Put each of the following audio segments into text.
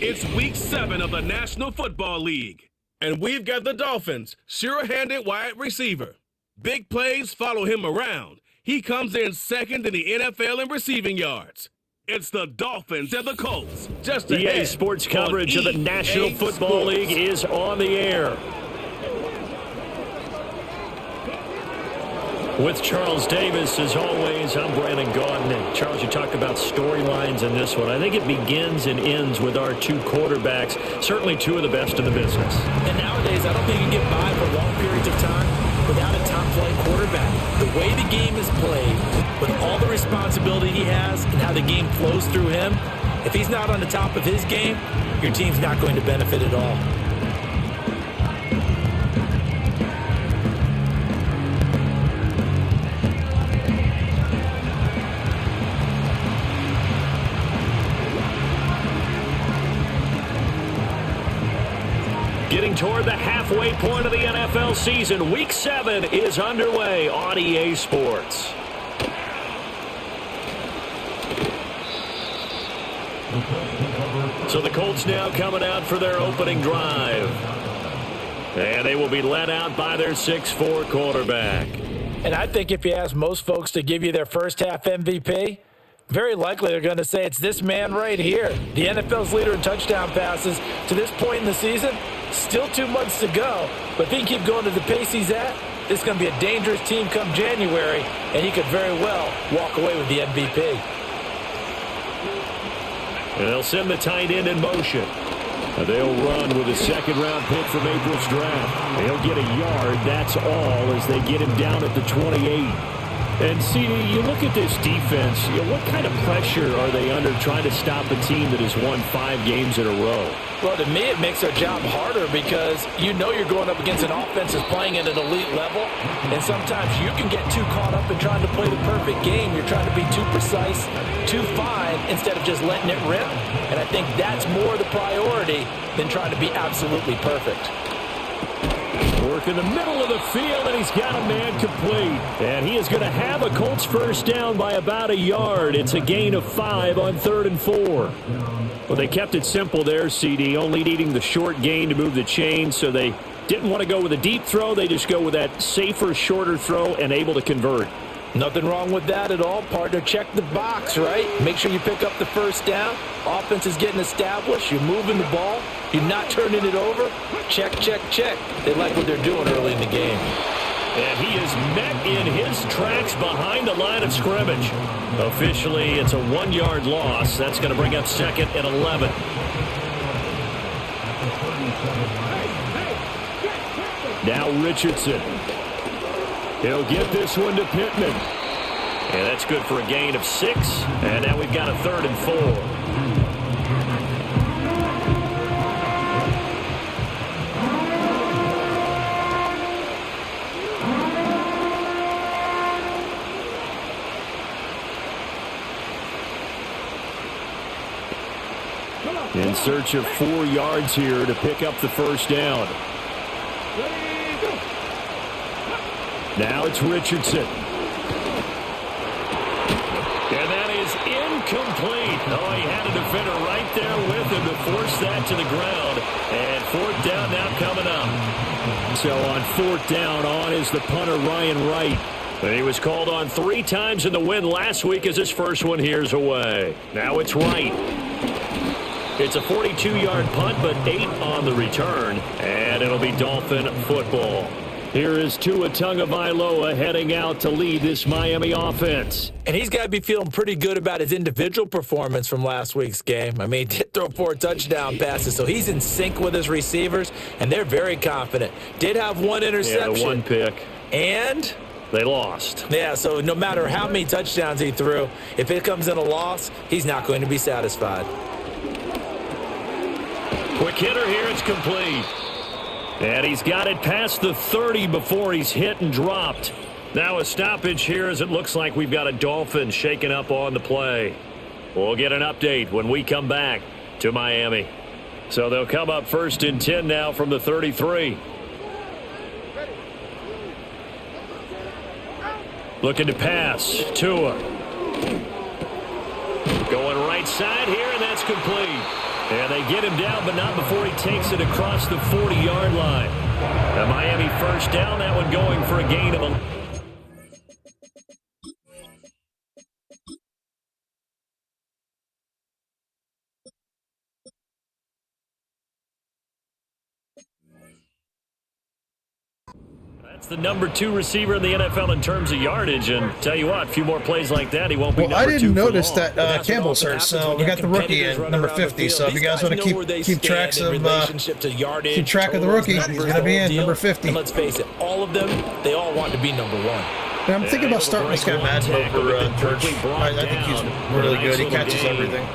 It's Week 7 of the National Football League, and we've got the Dolphins' sure-handed wide receiver. Big plays follow him around. He comes in second in the NFL in receiving yards. It's the Dolphins and the Colts. Just EA Sports coverage of the National Football League is on the air. With Charles Davis, as always, I'm Brandon Gaudin. And Charles, you talked about storylines in this one. I think it begins and ends with our two quarterbacks, certainly two of the best in the business. And nowadays, I don't think you can get by for long periods of time without a top-flight quarterback. The way the game is played, with all the responsibility he has and how the game flows through him, if he's not on the top of his game, your team's not going to benefit at all. Getting toward the halfway point of the NFL season, Week 7 is underway on EA Sports. So the Colts now coming out for their opening drive. And they will be led out by their 6'4" quarterback. And I think if you ask most folks to give you their first half MVP, very likely they're going to say it's this man right here. The NFL's leader in touchdown passes to this point in the season. Still 2 months to go, but if he can keep going to the pace he's at, this is going to be a dangerous team come January, and he could very well walk away with the MVP. And they'll send the tight end in motion. And they'll run with a second-round pick from April's draft. They'll get a yard, that's all, as they get him down at the 28. And, CD, you look at this defense, what kind of pressure are they under trying to stop a team that has won 5 games in a row? Well, to me, it makes their job harder because you know you're going up against an offense that's playing at an elite level, and sometimes you can get too caught up in trying to play the perfect game. You're trying to be too precise, too fine, instead of just letting it rip, and I think that's more the priority than trying to be absolutely perfect. Work in the middle of the field, and he's got a man complete. And he is going to have a Colts first down by about a yard. It's a gain of 5 on 3rd and 4. Well, they kept it simple there, CD, only needing the short gain to move the chain, so they didn't want to go with a deep throw. They just go with that safer, shorter throw and able to convert. Nothing wrong with that at all, partner. Check the box, right? Make sure you pick up the first down. Offense is getting established. You're moving the ball. You're not turning it over. Check, check, check. They like what they're doing early in the game. And he is met in his tracks behind the line of scrimmage. Officially, it's a 1-yard loss. That's going to bring up 2nd and 11. Now Richardson. He'll get this one to Pittman. And that's good for a gain of 6. And now we've got a 3rd and 4. In search of 4 yards here to pick up the first down. Now it's Richardson. And that is incomplete. Oh, he had a defender right there with him to force that to the ground. And 4th down now coming up. So on 4th down, on is the punter Ryan Wright. And he was called on 3 times in the win last week as his first one here's away. Now it's Wright. It's a 42-yard punt, but 8 on the return. And it'll be Dolphin football. Here is Tua Tagovailoa heading out to lead this Miami offense. And he's got to be feeling pretty good about his individual performance from last week's game. I mean, he did throw 4 touchdown passes, so he's in sync with his receivers, and they're very confident. Did have 1 interception. Yeah, the 1 pick. And they lost. Yeah, so no matter how many touchdowns he threw, if it comes in a loss, he's not going to be satisfied. Quick hitter here, it's complete. And he's got it past the 30 before he's hit and dropped. Now a stoppage here as it looks like we've got a Dolphin shaken up on the play. We'll get an update when we come back to Miami. So they'll come up 1st and 10 now from the 33. Looking to pass. Tua. Going right side here, and that's complete. And they get him down, but not before he takes it across the 40-yard line. The Miami first down, that one going for a gain of 11. That's the number 2 receiver in the NFL in terms of yardage, and tell you what, a few more plays like that, he won't be number 2 I didn't notice for long. that Campbell's hurt, so we got the rookie in, number 50. So if you guys want to keep track of the rookie, he's going to be in, number 50. And let's face it, all of them, they all want to be number 1. And I'm thinking about starting this guy Madden over Church. I think he's really good. He catches everything.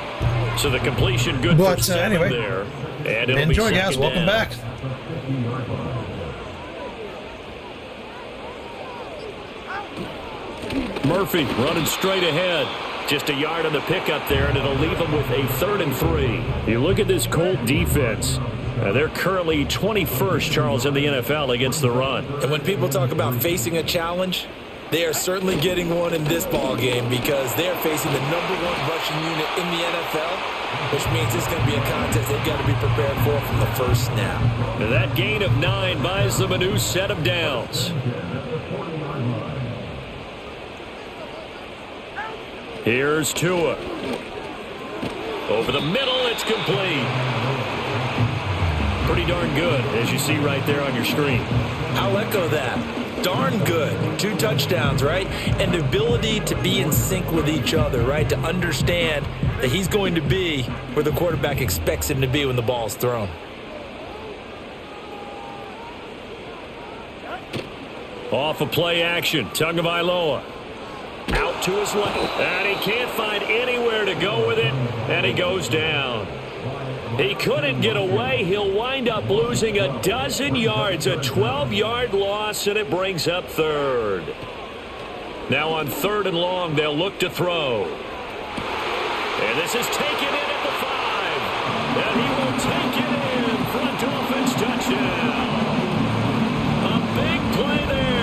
So the completion good for 7 anyway, there. And it'll enjoy, be guys. Welcome back. Murphy running straight ahead. Just a yard on the pickup there, and it'll leave them with a 3rd and 3. You look at this Colt defense. They're currently 21st, Charles, in the NFL against the run. And when people talk about facing a challenge, they are certainly getting one in this ball game because they're facing the number 1 rushing unit in the NFL, which means it's going to be a contest they've got to be prepared for from the first snap. And that gain of 9 buys them a new set of downs. Here's Tua. Over the middle, it's complete. Pretty darn good, as you see right there on your screen. I'll echo that. Darn good. 2 touchdowns, right? And the ability to be in sync with each other, right? To understand that he's going to be where the quarterback expects him to be when the ball's thrown. Off of play action, Tagovailoa. Out to his left, and he can't find anywhere to go with it, and he goes down. He couldn't get away. He'll wind up losing a dozen yards, a 12-yard loss, and it brings up 3rd. Now on 3rd and long, they'll look to throw. And this is taken in at the 5, and he will take it in for a Dolphins touchdown. A big play there.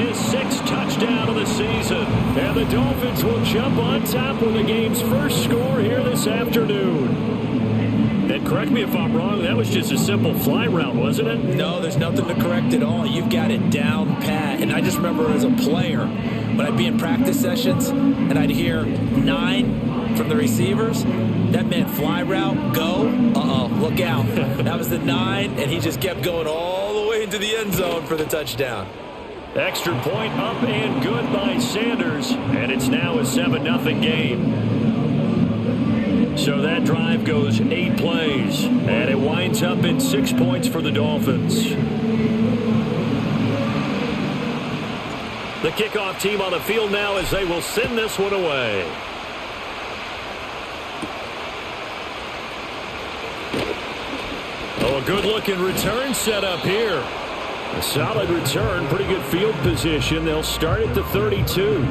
His 6th touchdown of the season. And the Dolphins will jump on top with the game's first score here this afternoon. And correct me if I'm wrong, that was just a simple fly route, wasn't it? No, there's nothing to correct at all. You've got it down pat. And I just remember as a player, when I'd be in practice sessions and I'd hear 9 from the receivers, that meant fly route, go, look out. That was the 9, and he just kept going all the way into the end zone for the touchdown. Extra point up and good by Sanders, and it's now a 7-0 game. So that drive goes 8 plays, and it winds up in 6 points for the Dolphins. The kickoff team on the field now as they will send this one away. Oh, a good-looking return set up here. A solid return, pretty good field position. They'll start at the 32.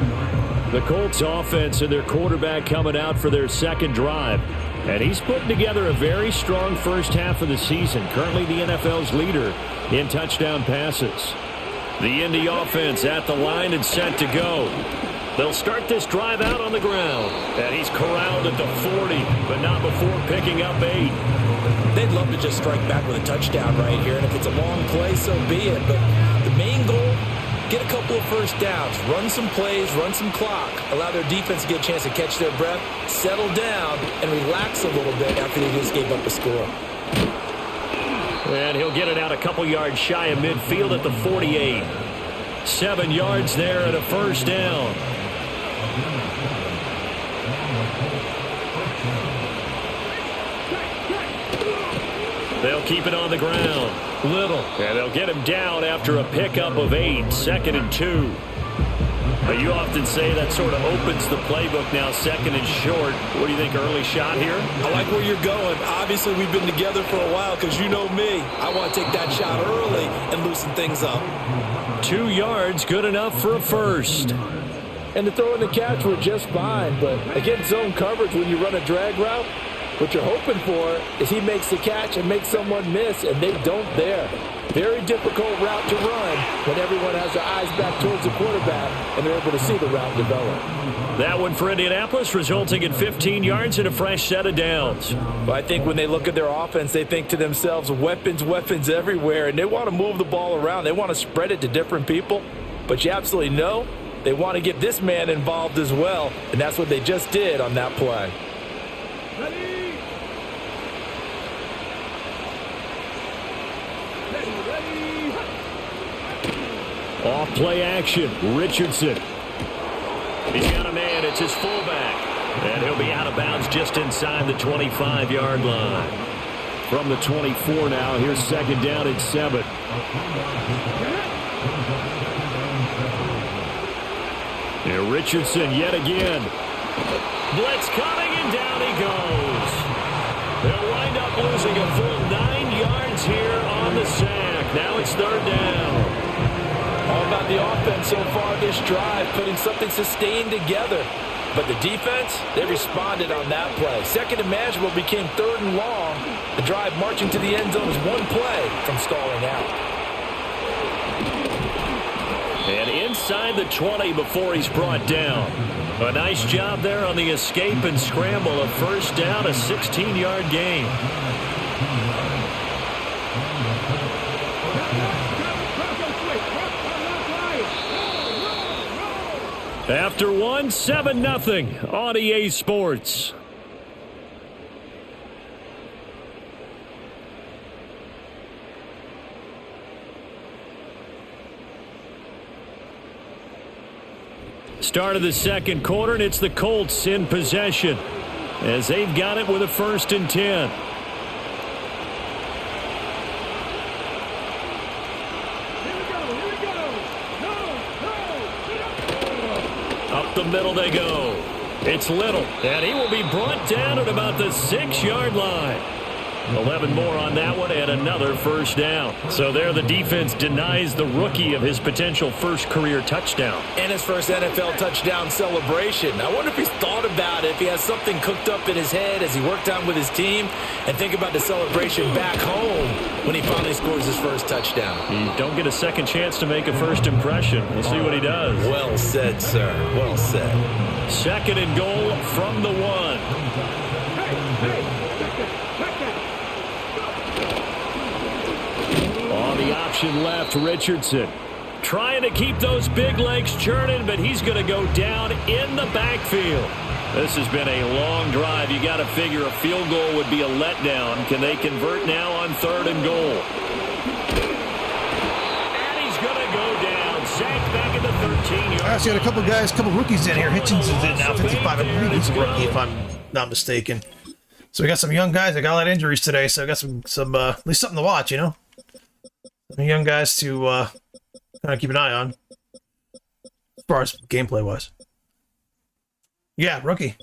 The Colts offense and their quarterback coming out for their 2nd drive. And he's putting together a very strong first half of the season. Currently the NFL's leader in touchdown passes. The Indy offense at the line and set to go. They'll start this drive out on the ground. And he's corralled at the 40, but not before picking up 8. They'd love to just strike back with a touchdown right here, and if it's a long play, so be it. But the main goal, get a couple of first downs, run some plays, run some clock, allow their defense to get a chance to catch their breath, settle down, and relax a little bit after they just gave up a score. And he'll get it out a couple yards shy of midfield at the 48. 7 yards there and a first down. They'll keep it on the ground. Little. And they'll get him down after a pickup of 8. 2nd and 2. But you often say that sort of opens the playbook now, 2nd and short. What do you think, early shot here? I like where you're going. Obviously, we've been together for a while because you know me. I want to take that shot early and loosen things up. 2 yards, good enough for a first. And the throw and the catch were just fine, but against zone coverage when you run a drag route, What you're hoping for is he makes the catch and makes someone miss, and they don't there. Very difficult route to run when everyone has their eyes back towards the quarterback and they're able to see the route develop. That one for Indianapolis, resulting in 15 yards and a fresh set of downs. But I think when they look at their offense, they think to themselves, weapons, weapons everywhere, and they want to move the ball around. They want to spread it to different people. But you absolutely know they want to get this man involved as well, and that's what they just did on that play. Off play action, Richardson. He's got a man, it's his fullback. And he'll be out of bounds just inside the 25-yard line. From the 24 now, here's second down and 7. And Richardson yet again. Blitz coming, and down he goes. They'll wind up losing a full 9 yards here on the sack. Now it's third down. All about the offense so far this drive, putting something sustained together. But the defense, they responded on that play. Second and manageable became third and long. The drive marching to the end zone is one play from stalling out. And inside the 20 before he's brought down. A nice job there on the escape and scramble. A first down, a 16-yard gain. After one, 7-0 on EA Sports. Start of the second quarter, and it's the Colts in possession as they've got it with a 1st and 10. Up the middle they go. It's Little, and he will be brought down at about the 6-yard line. 11 more on that one, and another first down. So there the defense denies the rookie of his potential first career touchdown. And his first NFL touchdown celebration. I wonder if he's thought about it, if he has something cooked up in his head as he worked on with his team, and think about the celebration back home when he finally scores his first touchdown. You don't get a second chance to make a first impression. We'll see what he does. Well said, sir. Well said. Second and goal from the 1. On the option left, Richardson. Trying to keep those big legs churning, but he's going to go down in the backfield. This has been a long drive. You got to figure a field goal would be a letdown. Can they convert now on 3rd and goal? And he's going to go down. Sacked back at the 13-yard line. So you got a couple guys, couple rookies in here. Hitchens is in now, 55. I believe he's a rookie, if I'm not mistaken. So we got some young guys that got a lot of injuries today, so I got some at least something to watch, you know? Some young guys to kind of keep an eye on as far as gameplay wise. Yeah, rookie.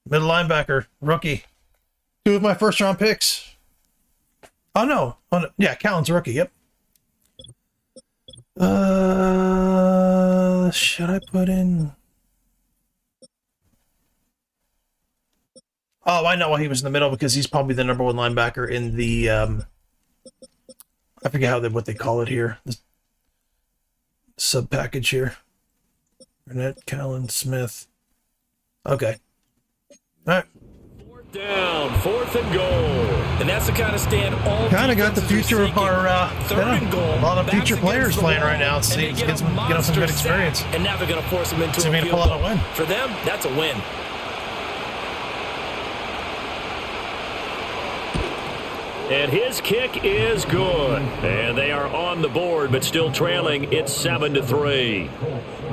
Middle linebacker, rookie. 2 of my first round picks. Oh no. Yeah, Callan's a rookie, yep. Should I put in? Oh, I know why he was in the middle, because he's probably the number 1 linebacker in the I forget what they call it here. The sub package here. Burnett, Callan, Smith. Okay. All right. Fourth down, 4th and goal. And that's the kind of stand all kind of got the future of our third and goal. A lot of future players playing right now. See, get some good experience. And now they're going to force them into a field pull out a goal. win. For them, that's a win. And his kick is good. And they are on the board, but still trailing. It's 7-3.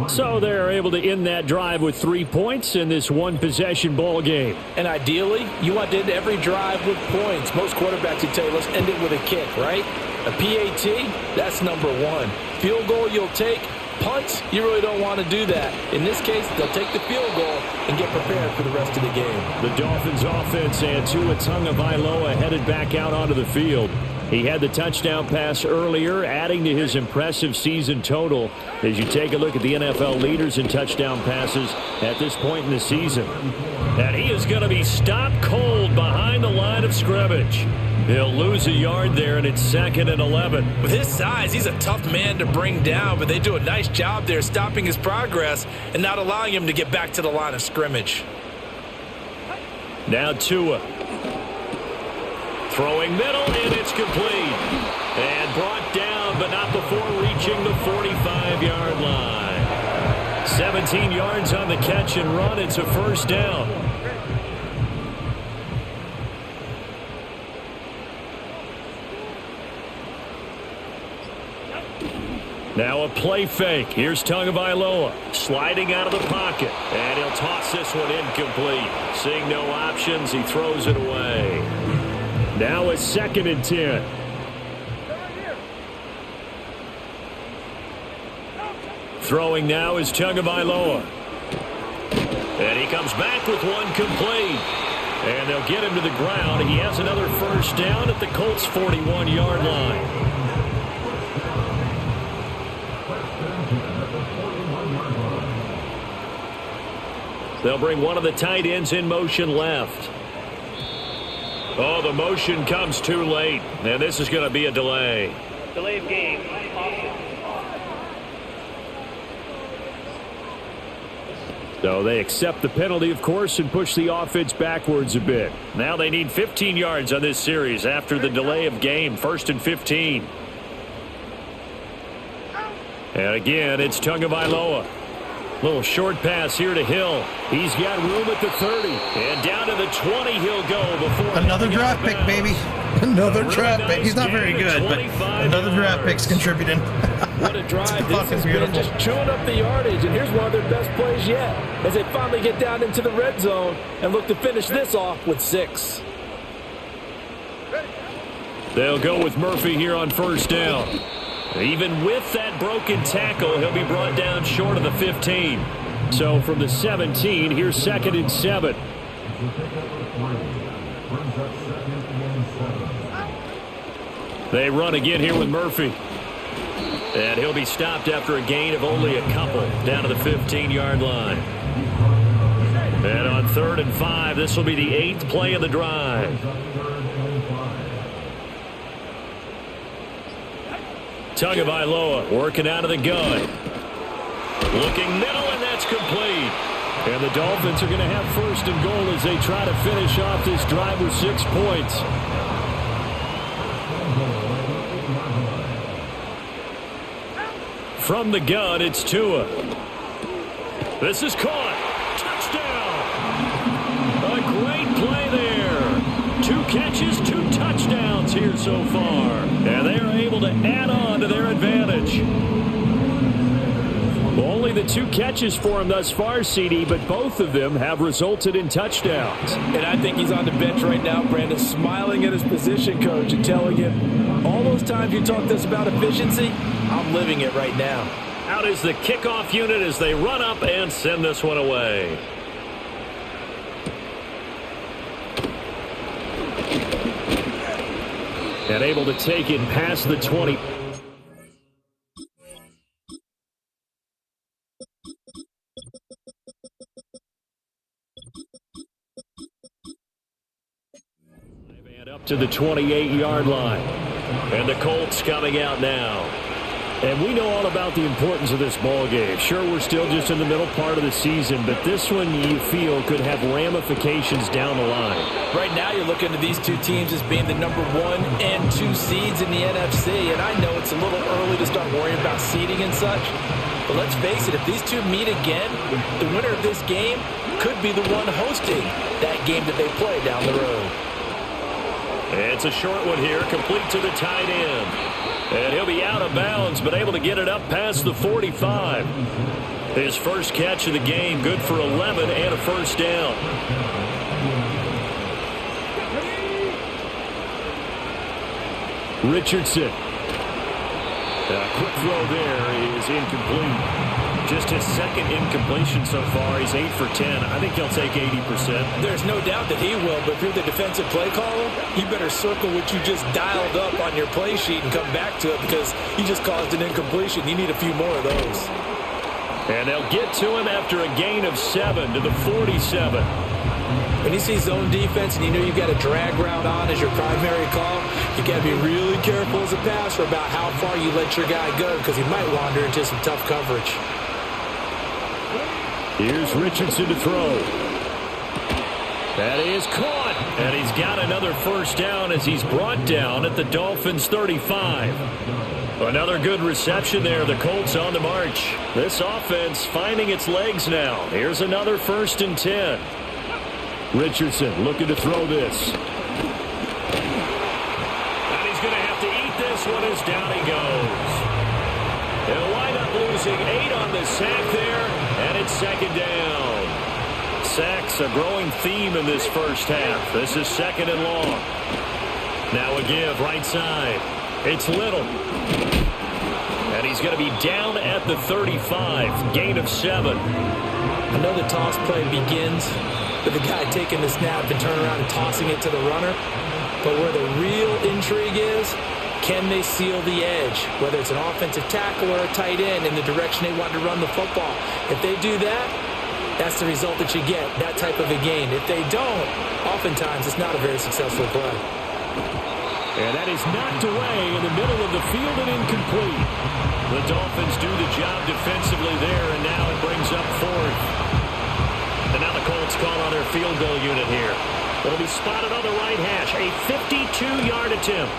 So they're able to end that drive with 3 points in this one-possession ball game. And ideally, you want to end every drive with points. Most quarterbacks would tell you, let's end it with a kick, right? A PAT, that's number 1. Field goal you'll take. Punts, you really don't want to do that. In this case, they'll take the field goal and get prepared for the rest of the game. The Dolphins offense and Tua Tagovailoa headed back out onto the field. He had the touchdown pass earlier, adding to his impressive season total as you take a look at the NFL leaders in touchdown passes at this point in the season. And he is going to be stopped cold behind the line of scrimmage. He'll lose a yard there, and it's 2nd and 11. With his size, he's a tough man to bring down, but they do a nice job there stopping his progress and not allowing him to get back to the line of scrimmage. Now Tua. Throwing middle, and it's complete. And brought down, but not before reaching the 45-yard line. 17 yards on the catch and run. It's a first down. Now a play fake. Here's Tagovailoa sliding out of the pocket. And he'll toss this one incomplete. Seeing no options, he throws it away. Now a 2nd and 10. Throwing now is Tagovailoa. And he comes back with one complete. And they'll get him to the ground. He has another first down at the Colts' 41-yard line. They'll bring one of the tight ends in motion left. Oh, the motion comes too late, and this is going to be a delay. Delay of game. So they accept the penalty, of course, and push the offense backwards a bit. Now they need 15 yards on this series after the delay of game. 1st and 15. And again, it's Tagovailoa. Little short pass here to Hill. He's got room at the 30. And down to the 20 he'll go before... Another draft pick, baby. Another draft pick. He's not very good, but another draft pick's contributing. What a drive this has been, just chewing up the yardage. And here's one of their best plays yet as they finally get down into the red zone and look to finish this off with 6. They'll go with Murphy here on first down. Even with that broken tackle, he'll be brought down short of the 15. So from the 17, here's 2nd and 7. They run again here with Murphy. And he'll be stopped after a gain of only a couple down to the 15-yard line. And on 3rd and 5, this will be the 8th play of the drive. Tagovailoa working out of the gun. Looking middle, and that's complete. And the Dolphins are going to have 1st and goal as they try to finish off this drive with 6 points. From the gun, it's Tua. This is caught. Touchdown. A great play there. 2 catches, 2 touchdowns here so far. And they are able to add on to their advantage. Only the 2 catches for him thus far, CD, but both of them have resulted in touchdowns. And I think he's on the bench right now, Brandon, smiling at his position coach and telling him, all those times you talked to us about efficiency, I'm living it right now. Out is the kickoff unit as they run up and send this one away. And able to take it past the 20. And up to the 28-yard line. And the Colts coming out now. And we know all about the importance of this ball game. Sure, we're still just in the middle part of the season, but this one you feel could have ramifications down the line. Right now you're looking at these 2 teams as being the number 1 and 2 seeds in the NFC, and I know it's a little early to start worrying about seeding and such, but let's face it, if these 2 meet again, the winner of this game could be the one hosting that game that they play down the road. It's a short one here, complete to the tight end. And he'll be out of bounds, but able to get it up past the 45. His first catch of the game, good for 11 and a first down. Richardson. A quick throw there is incomplete. Just his second incompletion so far. He's 8 for 10. I think he'll take 80%. There's no doubt that he will, but if you're the defensive play caller, you better circle what you just dialed up on your play sheet and come back to it because you just caused an incompletion. You need a few more of those. And they'll get to him after a gain of 7 to the 47. When you see zone defense and you know you've got a drag route on as your primary call, you got to be really careful as a passer about how far you let your guy go because he might wander into some tough coverage. Here's Richardson to throw. That is caught. And he's got another first down as he's brought down at the Dolphins' 35. Another good reception there. The Colts on the march. This offense finding its legs now. Here's another 1st and 10. Richardson looking to throw this. And he's going to have to eat this one as down he goes. He'll wind up losing 8 on the sack there, and it's 2nd down. Sacks a growing theme in this first half. This is 2nd and long. Now a give right side. It's Little. And he's going to be down at the 35. Gain of 7. I know the toss play begins with the guy taking the snap and turning around and tossing it to the runner. But where the real intrigue is, can they seal the edge? Whether it's an offensive tackle or a tight end in the direction they want to run the football. If they do that, that's the result that you get, that type of a gain. If they don't, oftentimes it's not a very successful play. And that is knocked away in the middle of the field and incomplete. The Dolphins do the job defensively there, and now it brings up 4th. And now the Colts call on their field goal unit here. It'll be spotted on the right hash. A 52-yard attempt.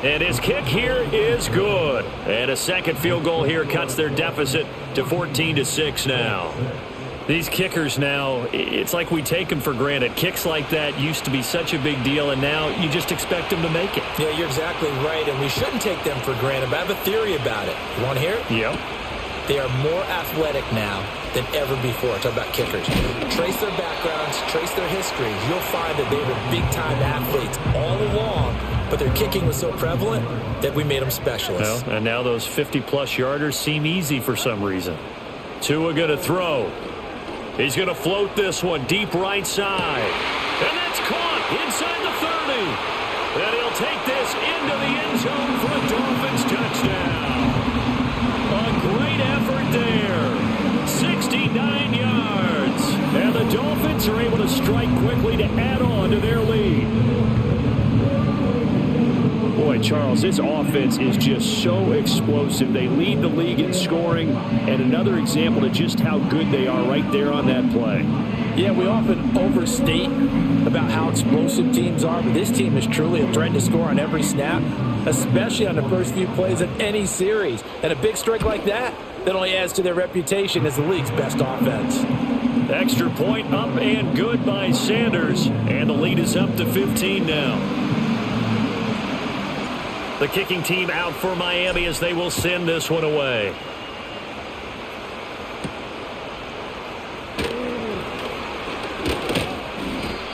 And his kick here is good. And a second field goal here cuts their deficit to 14-6 now. These kickers now, it's like we take them for granted. Kicks like that used to be such a big deal, and now you just expect them to make it. Yeah, you're exactly right, and we shouldn't take them for granted, but I have a theory about it. You want to hear it? Yep. They are more athletic now than ever before. Talk about kickers. Trace their backgrounds, trace their histories. You'll find that they were big-time athletes all along, but their kicking was so prevalent that we made them specialists. Well, and now those 50-plus yarders seem easy for some reason. Tua going to throw. He's going to float this one deep right side. And that's caught inside the 30. And he'll take this into the end zone for a Dolphins touchdown. A great effort there. 69 yards. And the Dolphins are able to strike quickly to add on to their lead. Boy, Charles, this offense is just so explosive. They lead the league in scoring, and another example of just how good they are right there on that play. Yeah, we often overstate about how explosive teams are, but this team is truly a threat to score on every snap, especially on the first few plays of any series. And a big strike like that only adds to their reputation as the league's best offense. Extra point up and good by Sanders, and the lead is up to 15 now. The kicking team out for Miami as they will send this one away.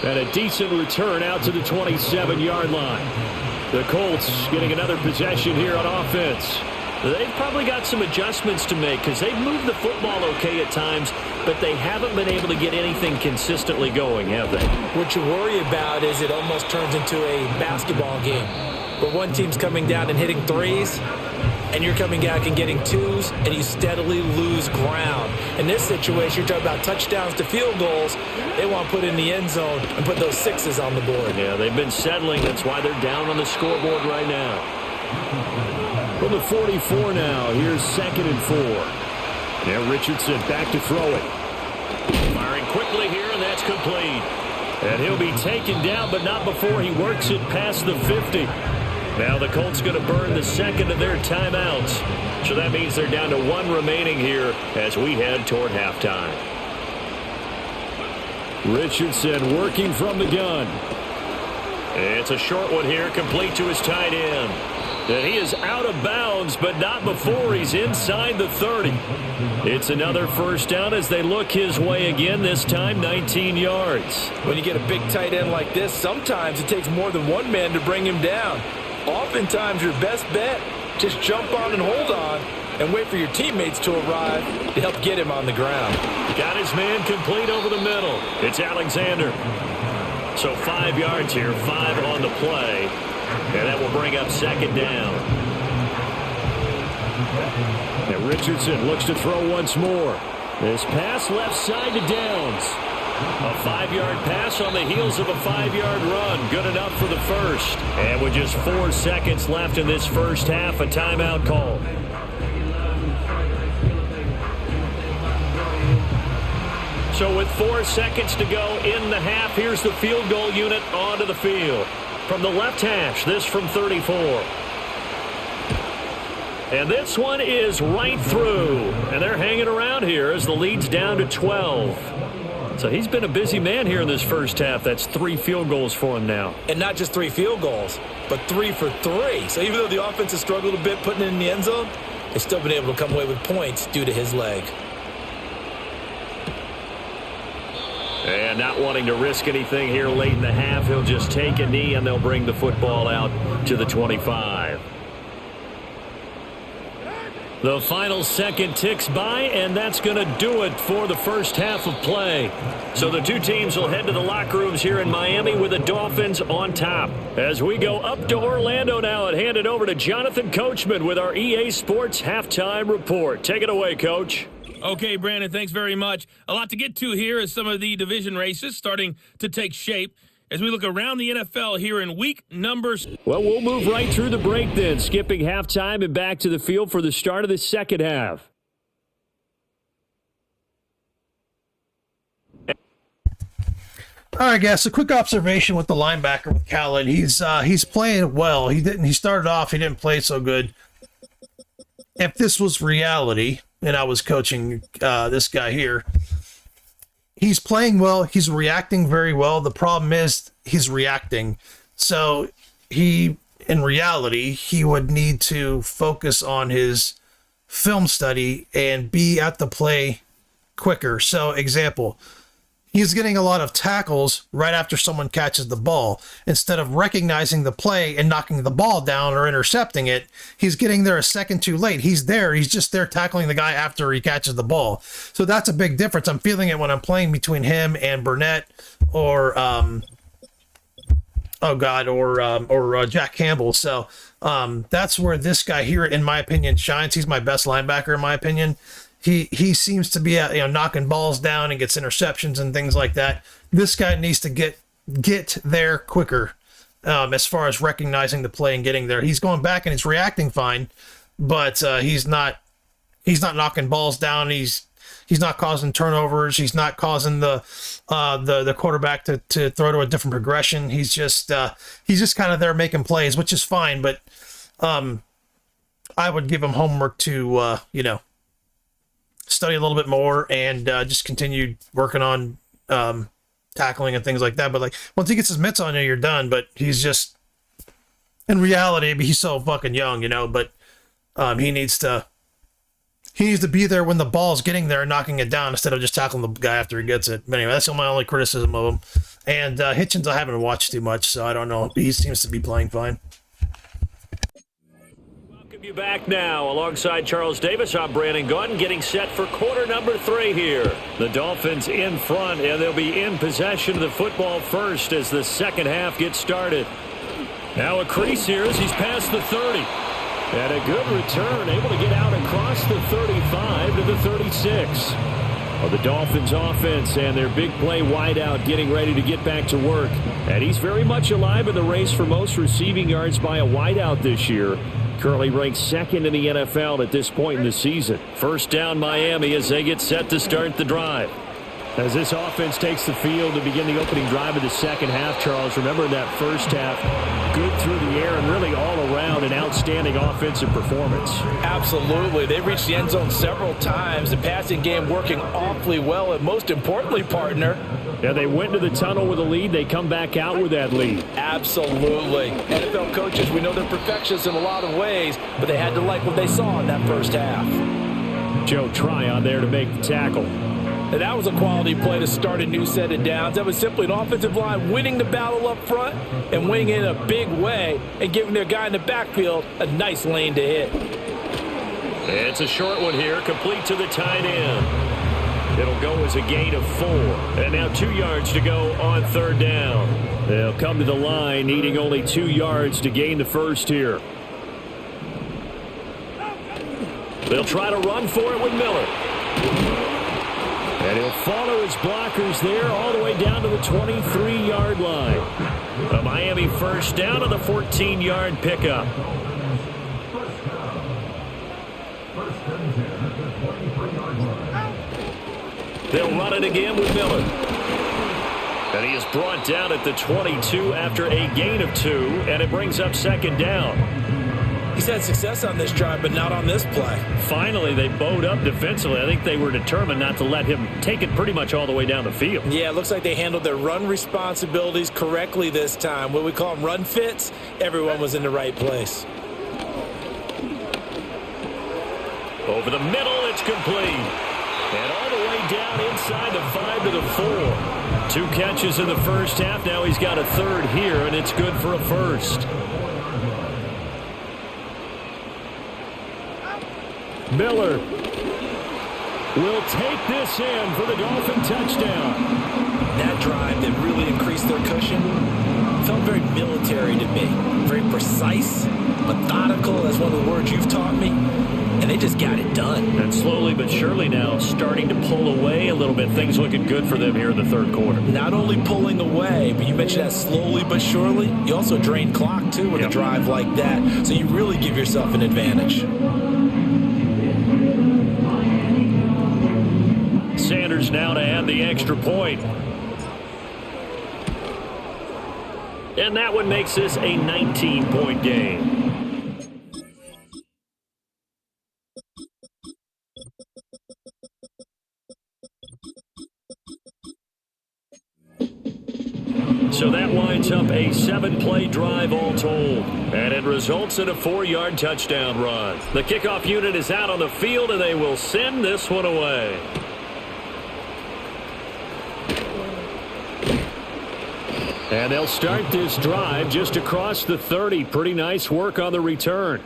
And a decent return out to the 27-yard line. The Colts getting another possession here on offense. They've probably got some adjustments to make because they've moved the football okay at times, but they haven't been able to get anything consistently going, have they? What you worry about is it almost turns into a basketball game where one team's coming down and hitting threes, and you're coming back and getting twos, and you steadily lose ground. In this situation, you're talking about touchdowns to field goals. They want to put in the end zone and put those sixes on the board. Yeah, they've been settling. That's why they're down on the scoreboard right now. From the 44 now, here's 2nd and 4. Now Richardson back to throw it. Firing quickly here, and that's complete. And he'll be taken down, but not before he works it past the 50. Now the Colts going to burn the second of their timeouts. So that means they're down to 1 remaining here as we head toward halftime. Richardson working from the gun. It's a short one here, complete to his tight end. And he is out of bounds, but not before he's inside the 30. It's another first down as they look his way again, this time 19 yards. When you get a big tight end like this, sometimes it takes more than one man to bring him down. Oftentimes, your best bet, Just jump on and hold on and wait for your teammates to arrive to help get him on the ground. Got his man complete over the middle. It's Alexander. So 5 yards here, 5 on the play. And that will bring up second down. And Richardson looks to throw once more. This pass left side to Downs. A 5-yard pass on the heels of a 5-yard run. Good enough for the first. And with just 4 seconds left in this first half, a timeout call. So with 4 seconds to go in the half, here's the field goal unit onto the field. From the left hash, this from 34. And this one is right through. And they're hanging around here as the lead's down to 12. So he's been a busy man here in this first half. That's 3 field goals for him now. And not just 3 field goals, but 3 for 3. So even though the offense has struggled a bit putting it in the end zone, they've still been able to come away with points due to his leg. And not wanting to risk anything here late in the half, he'll just take a knee and they'll bring the football out to the 25. The final second ticks by, and that's going to do it for the first half of play. So the two teams will head to the locker rooms here in Miami with the Dolphins on top. As we go up to Orlando now and hand it over to Jonathan Coachman with our EA Sports Halftime Report. Take it away, Coach. Okay, Brandon, thanks very much. A lot to get to here as some of the division races starting to take shape as we look around the NFL here in week numbers. Well, we'll move right through the break then, skipping halftime and back to the field for the start of the second half. All right, guys. A quick observation with the linebacker with Khaled. He's playing well. He started off. He didn't play so good. If this was reality, and I was coaching this guy here, he's playing well. He's reacting very well. The problem is he's reacting. So in reality, he would need to focus on his film study and be at the play quicker. So example, he's getting a lot of tackles right after someone catches the ball. Instead of recognizing the play and knocking the ball down or intercepting it, he's getting there a second too late. He's there. He's just there tackling the guy after he catches the ball. So that's a big difference. I'm feeling it when I'm playing between him and Burnett or Jack Campbell. So that's where this guy here, in my opinion, shines. He's my best linebacker, in my opinion. He seems to be knocking balls down and gets interceptions and things like that. This guy needs to get there quicker as far as recognizing the play and getting there. He's going back and he's reacting fine, but he's not knocking balls down. He's not causing turnovers. He's not causing the quarterback to throw to a different progression. He's just kind of there making plays, which is fine. But I would give him homework to study a little bit more and just continue working on tackling and things like that. But like once he gets his mitts on you, you're done. But he's just, in reality, he's so fucking young, but he needs to be there when the ball's getting there and knocking it down instead of just tackling the guy after he gets it. But anyway, that's my only criticism of him. And Hitchens, I haven't watched too much, so I don't know. He seems to be playing fine. You back now alongside Charles Davis. I'm Brandon Gordon getting set for quarter number 3 here. The Dolphins in front, and they'll be in possession of the football first as the second half gets started. Now a crease here as he's past the 30. And a good return, able to get out across the 35 to the 36. Well, the Dolphins offense and their big play wideout getting ready to get back to work. And he's very much alive in the race for most receiving yards by a wideout this year. Currently ranked second in the NFL at this point in the season. First down Miami as they get set to start the drive. As this offense takes the field to begin the opening drive of the second half, Charles, remember in that first half, good through the air and really all around an outstanding offensive performance. Absolutely. They reached the end zone several times. The passing game working awfully well, and most importantly, partner, yeah, they went to the tunnel with a lead. They come back out with that lead. Absolutely. NFL coaches, we know they're perfectionists in a lot of ways, but they had to like what they saw in that first half. Joe Tryon there to make the tackle. And that was a quality play to start a new set of downs. That was simply an offensive line winning the battle up front and winning it in a big way and giving their guy in the backfield a nice lane to hit. It's a short one here, complete to the tight end. It'll go as a gain of 4. And now 2 yards to go on third down. They'll come to the line needing only 2 yards to gain the first here. They'll try to run for it with Miller. And he'll follow his blockers there all the way down to the 23-yard line. A Miami first down on the 14-yard pickup. They'll run it again with Miller. And he is brought down at the 22 after a gain of 2, and it brings up second down. He's had success on this drive, but not on this play. Finally, they bowed up defensively. I think they were determined not to let him take it pretty much all the way down the field. Yeah, it looks like they handled their run responsibilities correctly this time. What we call them run fits, everyone was in the right place. Over the middle, it's complete. And all the way down inside the 5 to the 4. 2 catches in the first half. Now he's got a third here, and it's good for a first. Miller will take this in for the Dolphin touchdown. That drive that really increased their cushion felt very military to me. Very precise, methodical, that's one of the words you've taught me. And they just got it done. And slowly but surely now starting to pull away a little bit. Things looking good for them here in the third quarter. Not only pulling away, but you mentioned that slowly but surely. You also drain clock, too, with a drive like that. So you really give yourself an advantage. Sanders now to add the extra point. And that one makes this a 19-point game. So that winds up a 7-play drive all told. And it results in a 4-yard touchdown run. The kickoff unit is out on the field, and they will send this one away. And they'll start this drive just across the 30. Pretty nice work on the return.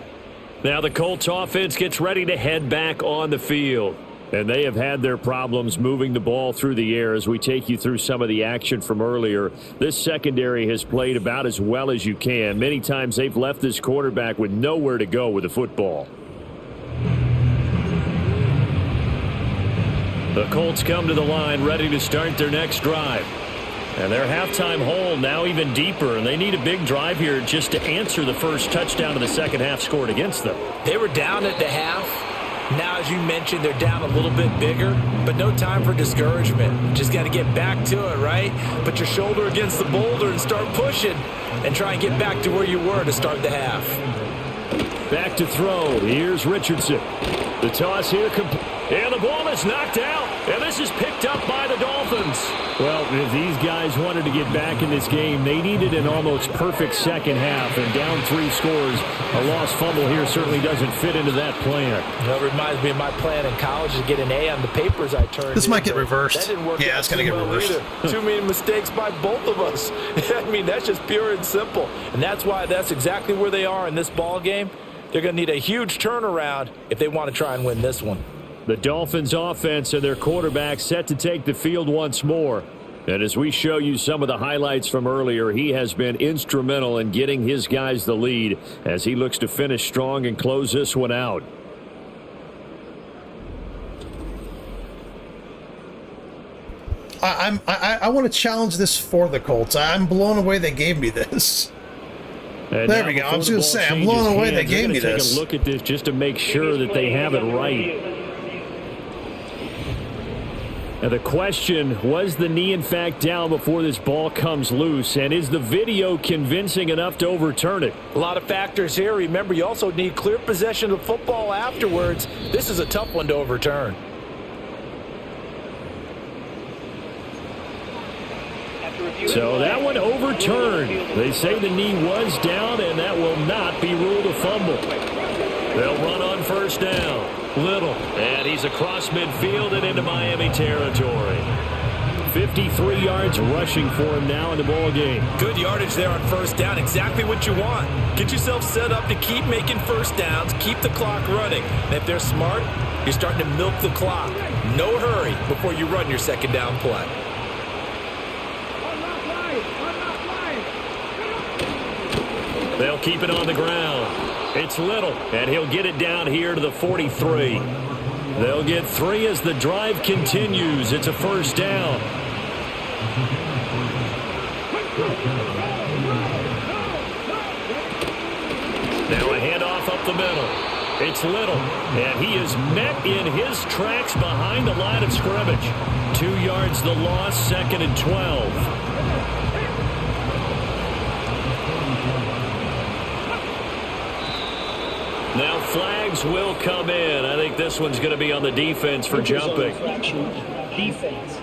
Now the Colts offense gets ready to head back on the field. And they have had their problems moving the ball through the air as we take you through some of the action from earlier. This secondary has played about as well as you can. Many times they've left this quarterback with nowhere to go with the football. The Colts come to the line ready to start their next drive. And their halftime hole now even deeper, and they need a big drive here just to answer the first touchdown of the second half scored against them. They were down at the half. Now, as you mentioned, they're down a little bit bigger, but no time for discouragement. Just got to get back to it, right? Put your shoulder against the boulder and start pushing and try and get back to where you were to start the half. Back to throw. Here's Richardson. The toss here, and the ball is knocked out, and this is picked up by the Dolphins. Well, if these guys wanted to get back in this game, they needed an almost perfect second half, and down 3 scores. A lost fumble here certainly doesn't fit into that plan. That reminds me of my plan in college to get an A on the papers I turned. This might get reversed. That didn't work. Yeah, it's going to get reversed. Too many mistakes by both of us. I mean, that's just pure and simple. And that's why that's exactly where they are in this ball game. They're going to need a huge turnaround if they want to try and win this one. The Dolphins offense and their quarterback set to take the field once more. And as we show you some of the highlights from earlier, he has been instrumental in getting his guys the lead as he looks to finish strong and close this one out. I want to challenge this for the Colts. I'm blown away they gave me this. And there we go. I was going to say, I'm blown away they gave me this. Take a look at this just to make sure that they have it right. Now the question, was the knee in fact down before this ball comes loose? And is the video convincing enough to overturn it? A lot of factors here. Remember, you also need clear possession of football afterwards. This is a tough one to overturn. So that one overturned. They say the knee was down, and that will not be ruled a fumble. They'll run on first down. Little. And he's across midfield and into Miami territory. 53 yards rushing for him now in the ball game. Good yardage there on first down. Exactly what you want. Get yourself set up to keep making first downs, keep the clock running. And if they're smart, you're starting to milk the clock. No hurry before you run your second down play. They'll keep it on the ground. It's Little, and he'll get it down here to the 43. They'll get 3 as the drive continues. It's a first down. Now a handoff up the middle. It's Little, and he is met in his tracks behind the line of scrimmage. 2 yards the loss, 2nd and 12. Now flags will come in. I think this one's going to be on the defense for jumping. Defense.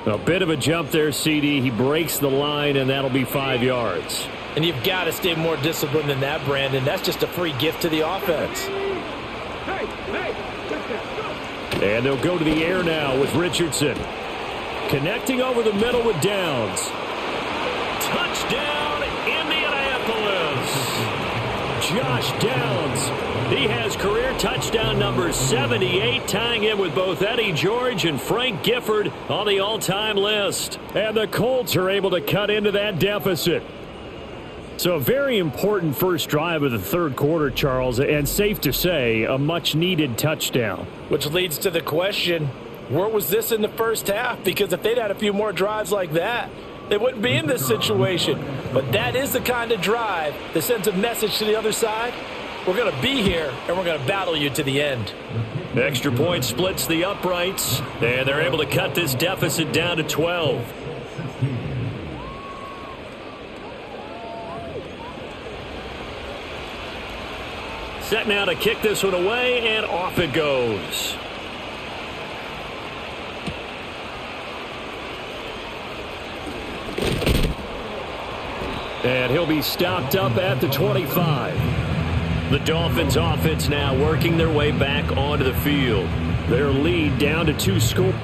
A bit of a jump there, CD. He breaks the line, and that'll be 5 yards. And you've got to stay more disciplined than that, Brandon. That's just a free gift to the offense. And they'll go to the air now with Richardson. Connecting over the middle with Downs. Touchdown, Indianapolis. Josh Downs. He has career touchdown number 78, tying him with both Eddie George and Frank Gifford on the all-time list. And the Colts are able to cut into that deficit. So a very important first drive of the third quarter, Charles, and safe to say, a much-needed touchdown. Which leads to the question, where was this in the first half? Because if they'd had a few more drives like that, they wouldn't be in this situation. But that is the kind of drive that sends a message to the other side. We're going to be here, and we're going to battle you to the end. Extra point splits the uprights, and they're able to cut this deficit down to 12. Set now to kick this one away, and off it goes. And he'll be stopped up at the 25. The Dolphins offense now working their way back onto the field. Their lead down to 2 scores.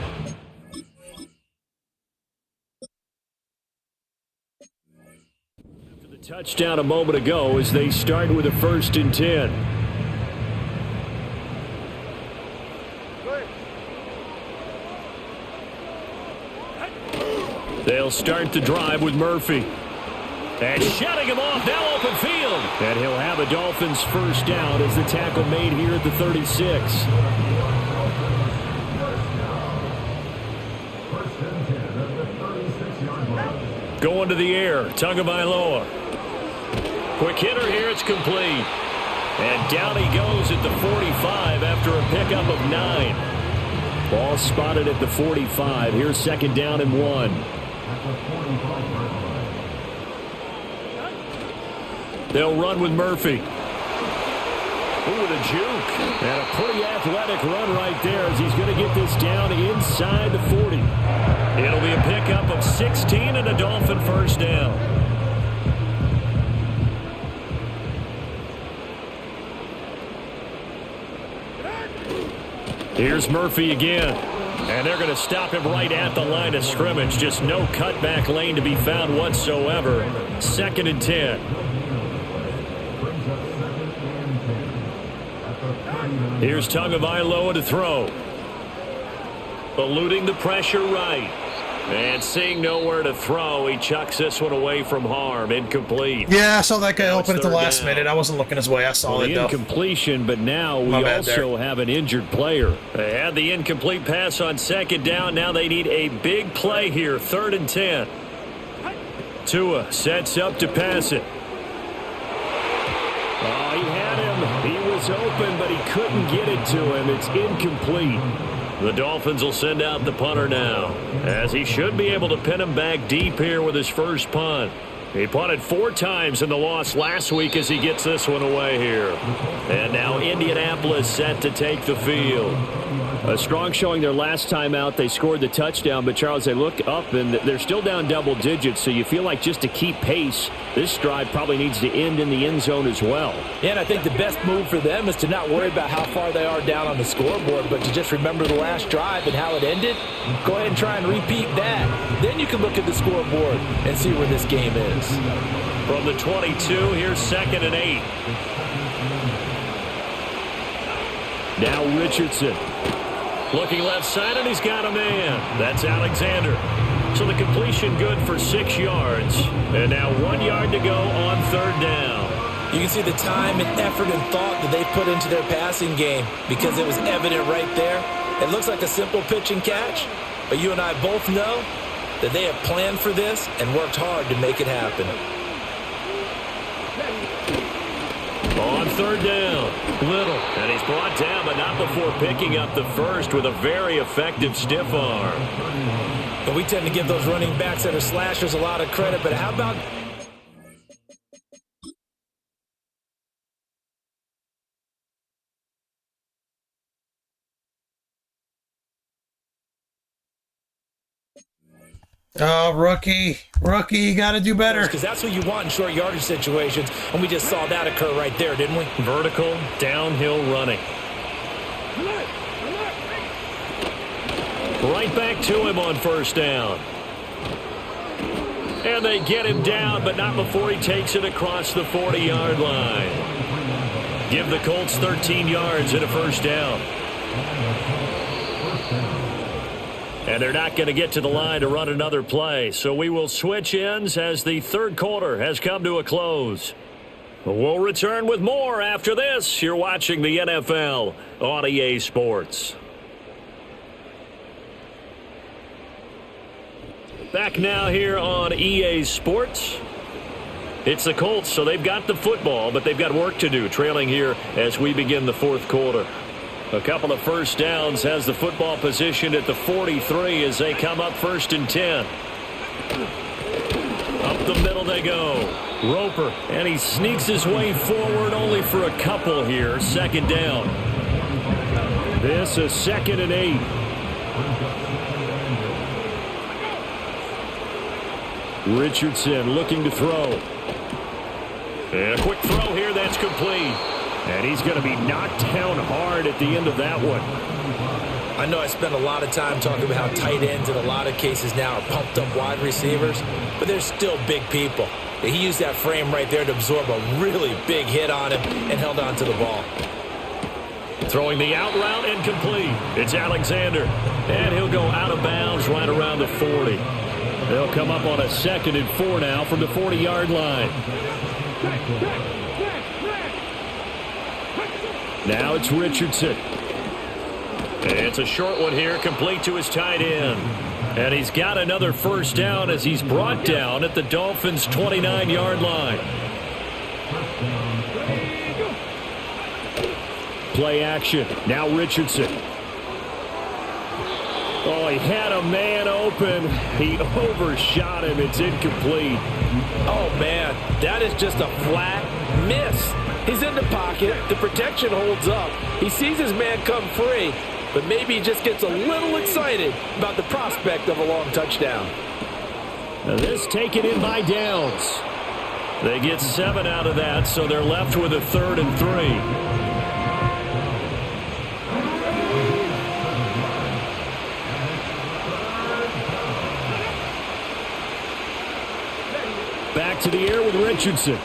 After the touchdown a moment ago as they start with a 1st and 10. They'll start the drive with Murphy. And shutting him off, now open field. And he'll have a Dolphins first down as the tackle made here at the 36. Going to the air, Tagovailoa. Quick hitter here, it's complete. And down he goes at the 45 after a pickup of 9. Ball spotted at the 45. Here's 2nd down and 1. They'll run with Murphy. Ooh, with a juke. And a pretty athletic run right there as he's going to get this down inside the 40. It'll be a pickup of 16 and a Dolphin first down. Here's Murphy again. And they're going to stop him right at the line of scrimmage. Just no cutback lane to be found whatsoever. 2nd and 10. Here's Tagovailoa to throw. Eluding the pressure right. And seeing nowhere to throw, he chucks this one away from harm. Incomplete. Yeah, I saw that guy open at the last minute. I wasn't looking his way. I saw it, though. Incompletion, but now we also have an injured player. They had the incomplete pass on 2nd down. Now they need a big play here. 3rd and 10. Tua sets up to pass it. Oh, he had him. He was open, but he couldn't get it to him. It's incomplete. The Dolphins will send out the punter now, as he should be able to pin him back deep here with his first punt. He punted 4 times in the loss last week as he gets this one away here. And now Indianapolis set to take the field. A strong showing their last time out. They scored the touchdown, but Charles, they look up and they're still down double digits, so you feel like just to keep pace, this drive probably needs to end in the end zone as well. Yeah, and I think the best move for them is to not worry about how far they are down on the scoreboard, but to just remember the last drive and how it ended. Go ahead and try and repeat that. Then you can look at the scoreboard and see where this game is. From the 22, here's 2nd and 8. Now Richardson. Looking left side, and he's got a man. That's Alexander. So the completion good for 6 yards. And now 1 yard to go on 3rd down. You can see the time and effort and thought that they put into their passing game because it was evident right there. It looks like a simple pitch and catch, but you and I both know that they have planned for this and worked hard to make it happen. On 3rd down, Little. And he's brought down, but not before picking up the first with a very effective stiff arm. And we tend to give those running backs that are slashers a lot of credit, but how about... Oh, rookie, you got to do better. Because that's what you want in short yardage situations, and we just saw that occur right there, didn't we? Vertical, downhill running. Right back to him on 1st down. And they get him down, but not before he takes it across the 40-yard line. Give the Colts 13 yards and a 1st down. And they're not going to get to the line to run another play. So we will switch ends as the 3rd quarter has come to a close. We'll return with more after this. You're watching the NFL on EA Sports. Back now here on EA Sports. It's the Colts, so they've got the football, but they've got work to do, trailing here as we begin the 4th quarter. A couple of 1st downs, has the football position at the 43 as they come up 1st and 10. Up the middle they go. Roper, and he sneaks his way forward only for a couple here. 2nd down. This is 2nd and 8. Richardson looking to throw. And a quick throw here, that's complete. And he's going to be knocked down hard at the end of that one. I know I spent a lot of time talking about how tight ends in a lot of cases now are pumped up wide receivers, but they're still big people. He used that frame right there to absorb a really big hit on him and held on to the ball. Throwing the out route and complete. It's Alexander. And he'll go out of bounds right around the 40. They'll come up on a 2nd and 4 now from the 40-yard line. Now it's Richardson. It's a short one here, complete to his tight end. And he's got another 1st down as he's brought down at the Dolphins' 29-yard line. Play action. Now Richardson. Oh, he had a man open. He overshot him. It's incomplete. Oh, man, that is just a flat miss. He's in the pocket. The protection holds up. He sees his man come free, but maybe he just gets a little excited about the prospect of a long touchdown. Now this taken in by Downs. They get 7 out of that, so they're left with a 3rd and 3. Back to the air with Richardson.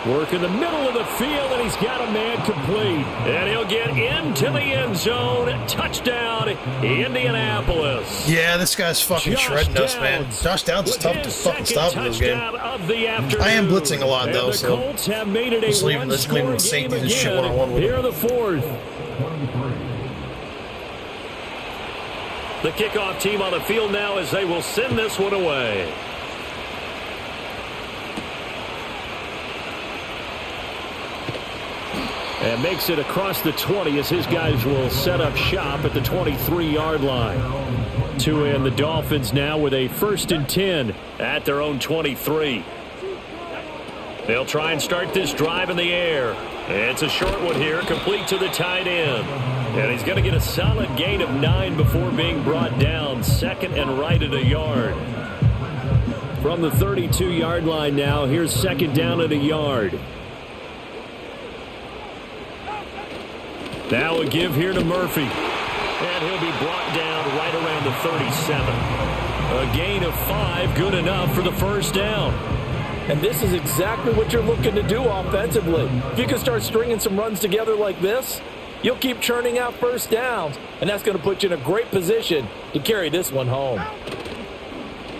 Work in the middle of the field, and he's got a man complete. And he'll get into the end zone. Touchdown, Indianapolis. Yeah, this guy's fucking shredding us, man. Josh Downs is tough to fucking stop in this game. I am blitzing a lot, though, so just leaving safety and shit one-on-one with him. Here the 4th. The kickoff team on the field now as they will send this one away. And makes it across the 20 as his guys will set up shop at the 23-yard line. To end the Dolphins now with a 1st and 10 at their own 23. They'll try and start this drive in the air. It's a short one here, complete to the tight end. And he's going to get a solid gain of 9 before being brought down, second and right at a yard. From the 32-yard line now, here's second down at a yard. Now a give here to Murphy. And he'll be brought down right around the 37. A gain of 5, good enough for the first down. And this is exactly what you're looking to do offensively. If you can start stringing some runs together like this, you'll keep churning out first downs, and that's going to put you in a great position to carry this one home.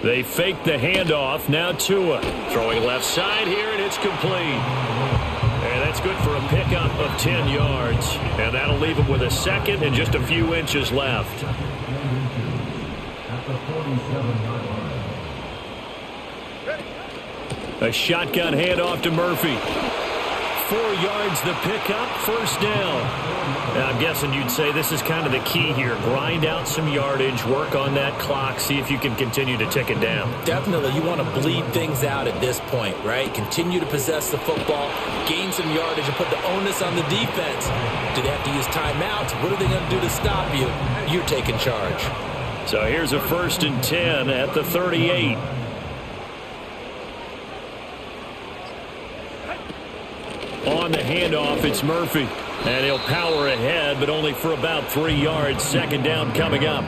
They fake the handoff. Now Tua throwing left side here, and it's complete. And that's good for a pickup of 10 yards. And that'll leave him with a second and just a few inches left. A shotgun handoff to Murphy. 4 yards the pickup, first down. Now, I'm guessing you'd say this is kind of the key here. Grind out some yardage, work on that clock, see if you can continue to tick it down. Definitely, you want to bleed things out at this point, right? Continue to possess the football, gain some yardage, and put the onus on the defense. Do they have to use timeouts? What are they going to do to stop you? You're taking charge. So here's a 1st and 10 at the 38. On the handoff, it's Murphy. And he'll power ahead, but only for about 3 yards. Second down coming up.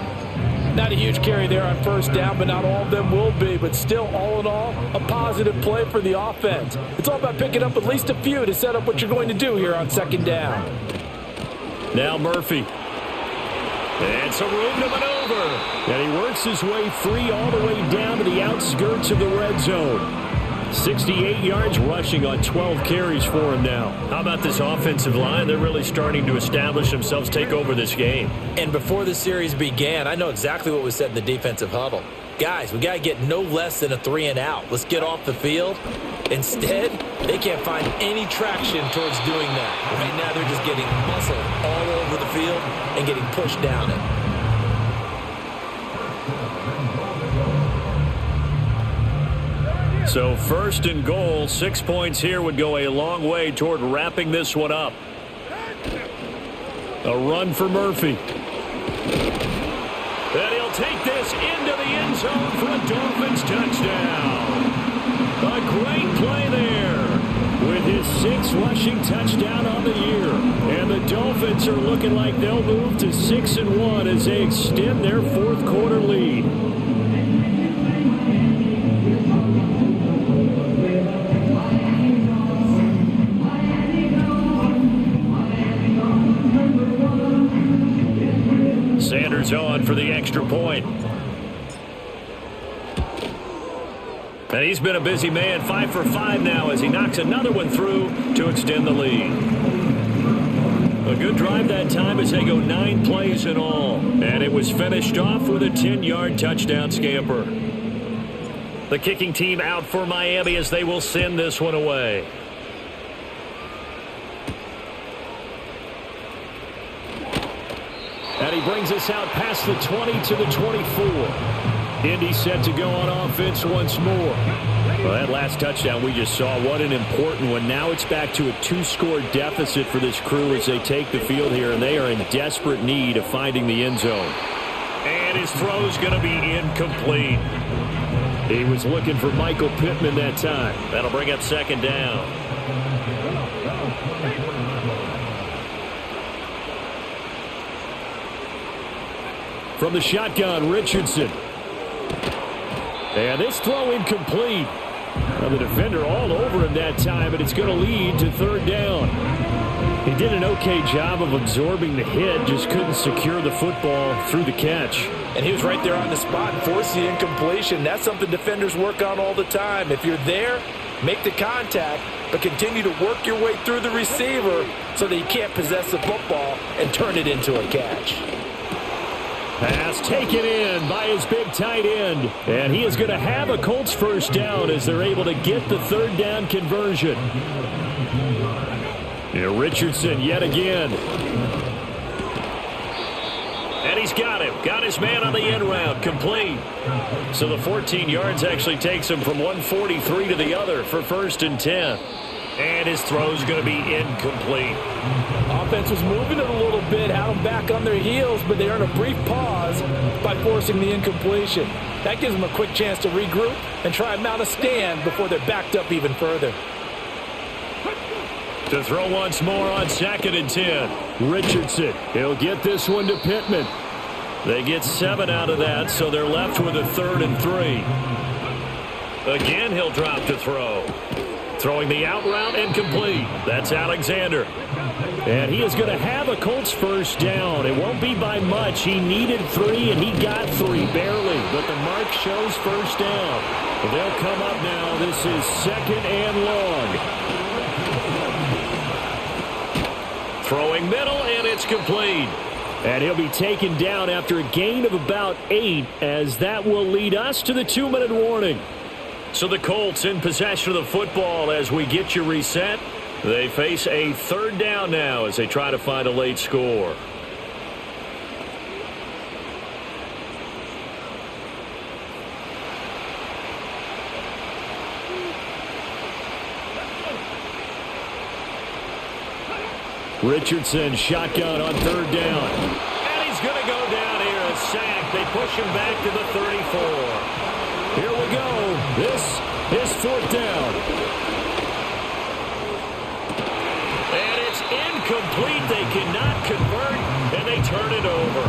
Not a huge carry there on first down, but not all of them will be. But still, all in all, a positive play for the offense. It's all about picking up at least a few to set up what you're going to do here on second down. Now Murphy. And some room to maneuver. And he works his way free all the way down to the outskirts of the red zone. 68 yards rushing on 12 carries for him now. How about this offensive line? They're really starting to establish themselves, take over this game. And before the series began, I know exactly what was said in the defensive huddle. Guys, we got to get no less than a 3 and out. Let's get off the field. Instead, they can't find any traction towards doing that. Right now, they're just getting muscled all over the field and getting pushed down it. So 1st and goal, 6 points here would go a long way toward wrapping this one up. A run for Murphy. And he'll take this into the end zone for a Dolphins touchdown. A great play there with his 6th rushing touchdown on the year. And the Dolphins are looking like they'll move to 6-1 as they extend their 4th quarter lead. Sanders on for the extra point. And he's been a busy man, 5 for 5 now as he knocks another one through to extend the lead. A good drive that time as they go 9 plays in all. And it was finished off with a 10-yard touchdown scamper. The kicking team out for Miami as they will send this one away. And he brings us out past the 20 to the 24. Indy set to go on offense once more. Well, that last touchdown we just saw, what an important one. Now it's back to a 2-score deficit for this crew as they take the field here, and they are in desperate need of finding the end zone. And his throw's going to be incomplete. He was looking for Michael Pittman that time. That'll bring up second down. From the shotgun, Richardson. And this throw incomplete. Well, the defender all over him that time, but it's going to lead to 3rd down. He did an okay job of absorbing the hit, just couldn't secure the football through the catch. And he was right there on the spot and forced the incompletion. That's something defenders work on all the time. If you're there, make the contact, but continue to work your way through the receiver so that you can't possess the football and turn it into a catch. Pass taken in by his big tight end. And he is going to have a Colts first down as they're able to get the 3rd down conversion. Yeah, Richardson yet again. And And he's got him. Got his man on the end route. Complete. So the 14 yards actually takes him from 143 to the other for 1st and 10. And his throw's going to be incomplete. Offense was moving it a little bit, had them back on their heels, but they earned a brief pause by forcing the incompletion. That gives them a quick chance to regroup and try and mount a stand before they're backed up even further. To throw once more on 2nd and 10. Richardson, he'll get this one to Pittman. They get 7 out of that, so they're left with a 3rd and 3. Again, he'll drop to throw. Throwing the out route and complete. That's Alexander. And he is going to have a Colts first down. It won't be by much. He needed 3, and he got 3, barely. But the mark shows first down. They'll come up now. This is 2nd and long. Throwing middle, and it's complete. And he'll be taken down after a gain of about 8, as that will lead us to the 2-minute warning. So the Colts in possession of the football as we get you reset. They face a 3rd down now as they try to find a late score. Richardson shotgun on 3rd down. And he's going to go down here, a sack. They push him back to the 34. Here we go. This is 4th down. And it's incomplete. They cannot convert, and they turn it over.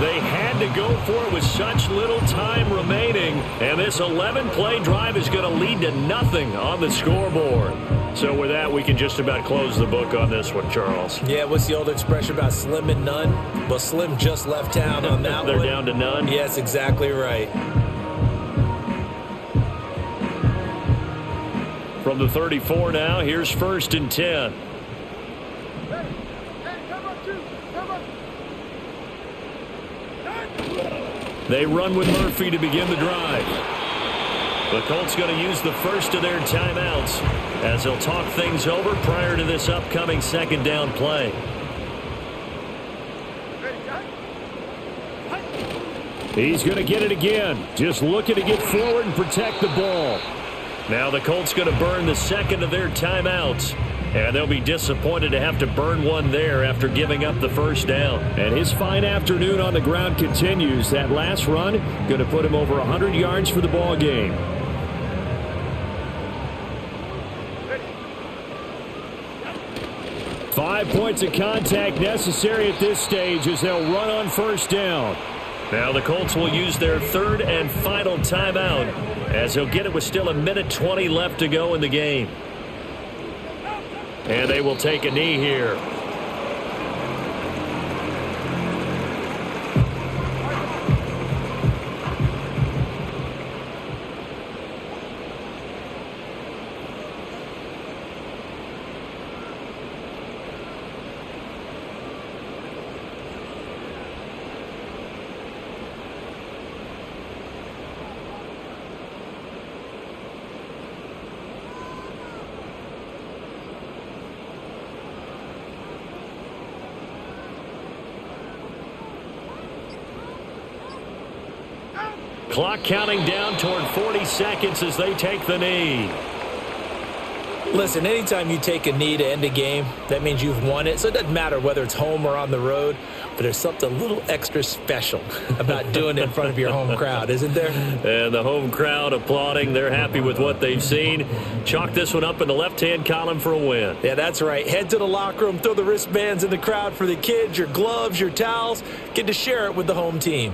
They had to go for it with such little time remaining, and this 11-play drive is going to lead to nothing on the scoreboard. So with that, we can just about close the book on this one, Charles. Yeah, what's the old expression about slim and none? Well, Slim just left town on that They're one. down to none? Yes, exactly right. From the 34 now, here's 1st and 10. They run with Murphy to begin the drive. The Colts going to use the first of their timeouts as they'll talk things over prior to this upcoming 2nd down play. He's going to get it again. Just looking to get forward and protect the ball. Now the Colts going to burn the 2nd of their timeouts. And they'll be disappointed to have to burn one there after giving up the first down. And his fine afternoon on the ground continues. That last run going to put him over 100 yards for the ball game. Five points of contact necessary at this stage as they'll run on first down. Now the Colts will use their 3rd and final timeout as they'll get it with still 1:20 left to go in the game. And they will take a knee here. Clock counting down toward 40 seconds as they take the knee. Listen, anytime you take a knee to end a game, that means you've won it. So it doesn't matter whether it's home or on the road, but there's something a little extra special about doing it in front of your home crowd, isn't there? And the home crowd applauding. They're happy with what they've seen. Chalk this one up in the left-hand column for a win. Yeah, that's right. Head to the locker room, throw the wristbands in the crowd for the kids, your gloves, your towels. Get to share it with the home team.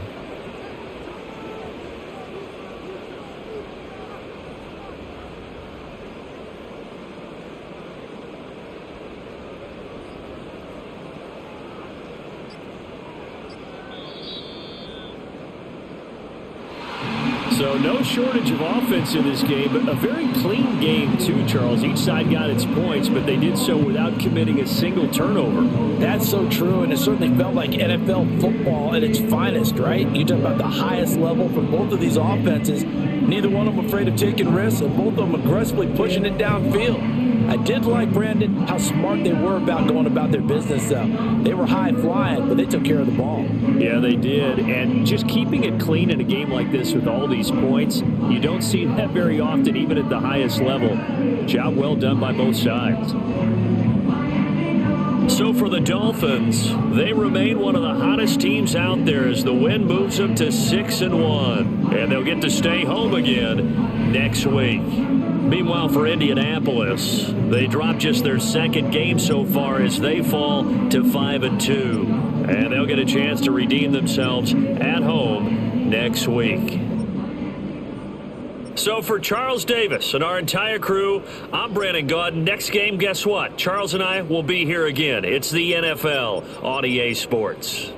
So no shortage of offense in this game, but a very clean game too, Charles. Each side got its points, but they did so without committing a single turnover. That's so true, and it certainly felt like NFL football at its finest, right? You talk about the highest level from both of these offenses. Neither one of them afraid of taking risks, and both of them aggressively pushing it downfield. I did like, Brandon, how smart they were about going about their business, though. They were high-flying, but they took care of the ball. Yeah, they did. And just keeping it clean in a game like this with all these points, you don't see that very often, even at the highest level. Job well done by both sides. So for the Dolphins, they remain one of the hottest teams out there as the win moves them to 6-1. And they'll get to stay home again next week. Meanwhile, for Indianapolis, they dropped just their second game so far as they fall to 5-2. And they'll get a chance to redeem themselves at home next week. So for Charles Davis and our entire crew, I'm Brandon Gaudin. Next game, guess what? Charles and I will be here again. It's the NFL on EA Sports.